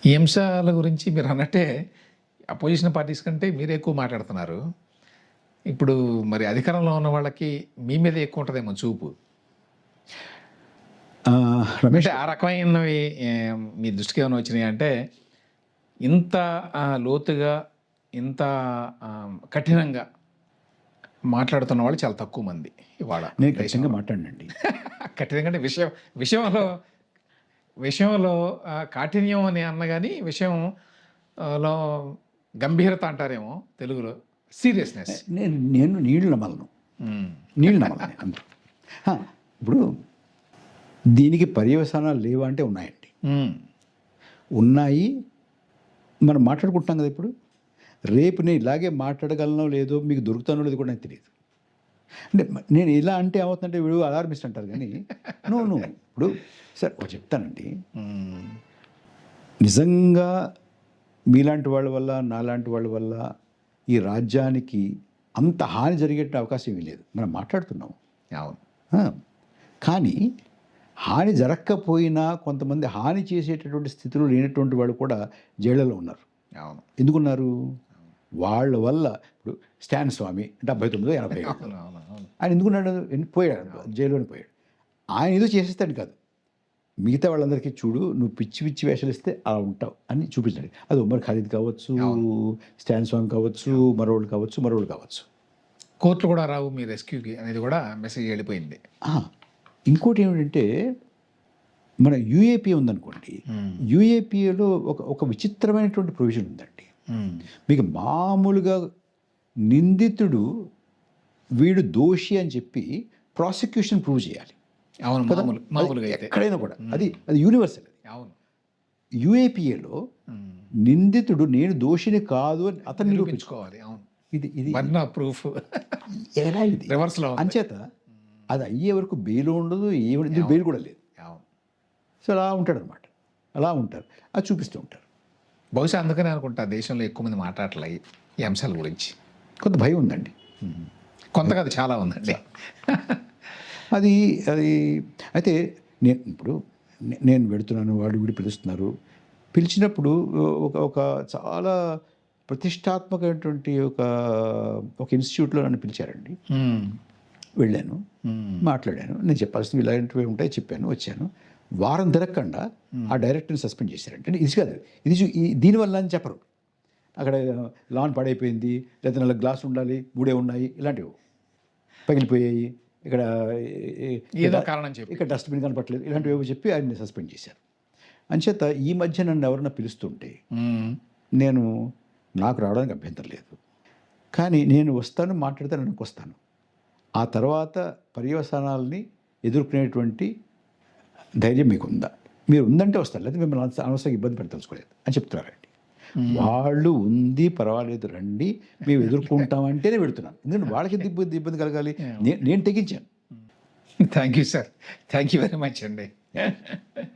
ఈ అంశాల గురించి మీరు అన్నట్టే అపోజిషన్ పార్టీస్ కంటే మీరే ఎక్కువ మాట్లాడుతున్నారు. ఇప్పుడు మరి అధికారంలో ఉన్న వాళ్ళకి మీ మీద ఎక్కువ ఉంటదేమో చూపు. రమేష్ అంటే ఆ రకమైనవి మీ దృష్టికి ఏమైనా వచ్చినాయి అంటే ఇంత లోతుగా ఇంత కఠినంగా మాట్లాడుతున్న వాళ్ళు చాలా తక్కువ మంది ఇవాళ. నేను ఖచ్చితంగా మాట్లాడినండి. కఠినంగా అంటే విషయంలో విషయంలో కాఠిన్యం అని అన్న కానీ విషయంలో గంభీరత అంటారేమో తెలుగులో, సీరియస్నెస్. నేను నీళ్ళు నమ్మలను. అందరూ ఇప్పుడు దీనికి పర్యవసానాలు లేవా అంటే ఉన్నాయండి. ఉన్నాయి. మనం మాట్లాడుకుంటున్నాం కదా ఇప్పుడు. రేపు నేను ఇలాగే మాట్లాడగలనో లేదో, మీకు దొరుకుతానో లేదో కూడా నాకు తెలియదు. అంటే నేను ఇలా అంటే ఏమవుతుందంటే వీడు అలార్మిస్ట్ అంటారు కానీ నువ్వు ఇప్పుడు సార్ చెప్తానండి. నిజంగా మీలాంటి వాళ్ళ వల్ల, నాలాంటి వాళ్ళ వల్ల ఈ రాజ్యానికి అంత హాని జరిగే అవకాశం ఏమీ లేదు. మనం మాట్లాడుతున్నాం. అవును. కానీ హాని జరగకపోయినా కొంతమంది హాని చేసేటటువంటి స్థితిలో లేనటువంటి వాళ్ళు కూడా జైళ్ళలో ఉన్నారు. అవును. ఎందుకున్నారు? వాళ్ళ వల్ల. ఇప్పుడు స్టాన్ స్వామి 79, 80 ఆయన ఎందుకున్నాడు? పోయాడు, జైల్లోనే పోయాడు. ఆయన ఏదో చేసేస్తాడు కాదు, మిగతా వాళ్ళందరికీ చూడు నువ్వు పిచ్చి పిచ్చి వేషాలు ఇస్తే అలా ఉంటావు అని చూపించాడు. అది ఉమర్ ఖాలిద్ కావచ్చు, స్టాన్ స్వామి కావచ్చు, మరోళ్ళు కావచ్చు. కోర్టులు కూడా రావు మీ రెస్క్యూకి అనేది కూడా మెసేజ్ వెళ్ళిపోయింది. ఇంకోటి ఏమిటంటే మన యూఏపీ ఉందనుకోండి. యూఏపీఏలో ఒక విచిత్రమైనటువంటి ప్రొవిజన్ ఉందండి. మీకు మామూలుగా నిందితుడు వీడు దోషి అని చెప్పి ప్రాసిక్యూషన్ ప్రూవ్ చేయాలి. అవును, మామూలుగా ఎక్కడైనా కూడా అది యూనివర్సల్. అవును. యూఏపీఏలో నిందితుడు నేను దోషిని కాదు అని అతను నిరూపించుకోవాలి. అవును. ఇది ప్రూఫ్ ఎలా ఇది రివర్స్లో. అంచేత అది అయ్యే వరకు బెయిల్ ఉండదు, బెయిల్ కూడా లేదు. సో అలా ఉంటాడు అనమాట. అలా ఉంటారు, అది చూపిస్తూ ఉంటారు. బహుశా అందుకనే అనుకుంటా దేశంలో ఎక్కువ మంది మాట్లాడలేదు ఈ అంశాల గురించి. కొంత భయం ఉందండి. కొంతగా అది చాలా ఉందండి. అది అయితే నేను వెళుతున్నాను, వాడు వీడు పిలుస్తున్నారు. పిలిచినప్పుడు ఒక చాలా ప్రతిష్టాత్మకమైనటువంటి ఒక ఇన్స్టిట్యూట్లో నన్ను పిలిచారండి. వెళ్ళాను, మాట్లాడాను. నేను చెప్పాల్సినవి ఇలాంటివి ఉంటాయి చెప్పాను, వచ్చాను. వారం తిరగకుండా ఆ డైరెక్టర్ని సస్పెండ్ చేశారంటే ఇది కాదు, ఇది దీనివల్ల అని చెప్పరు. అక్కడ లాన్ పాడైపోయింది, లేదా 4 గ్లాసులు ఉండాలి, 3 ఉన్నాయి, ఇలాంటివి పగిలిపోయాయి, ఇక్కడ ఏదో కారణం చెప్పి ఇక్కడ డస్ట్బిన్ కనపట్లేదు, ఇలాంటివి చెప్పి ఆయన్ని సస్పెండ్ చేశారు. అంచేత ఈ మధ్య నన్ను ఎవరన్నా పిలుస్తుంటే నాకు రావడానికి అభ్యంతరం లేదు. కానీ నేను వస్తాను, మాట్లాడితే నాకు వస్తాను. ఆ తర్వాత పర్యవసానాలని ఎదుర్కొనేటువంటి ధైర్యం మీకు ఉందా? మీరు ఉందంటే వస్తారు, లేదా మిమ్మల్ని అనవసరంగా ఇబ్బంది పెట్టదలుచుకోలేదు అని చెప్తున్నారండి. వాళ్ళు ఉంది, పర్వాలేదు రండి, మేము ఎదుర్కొంటామంటేనే పెడుతున్నాను. ఎందుకంటే వాళ్ళకి ఇబ్బంది కలగాలి. నేను తెగించాను. Thank you sir, thank you very much అండి.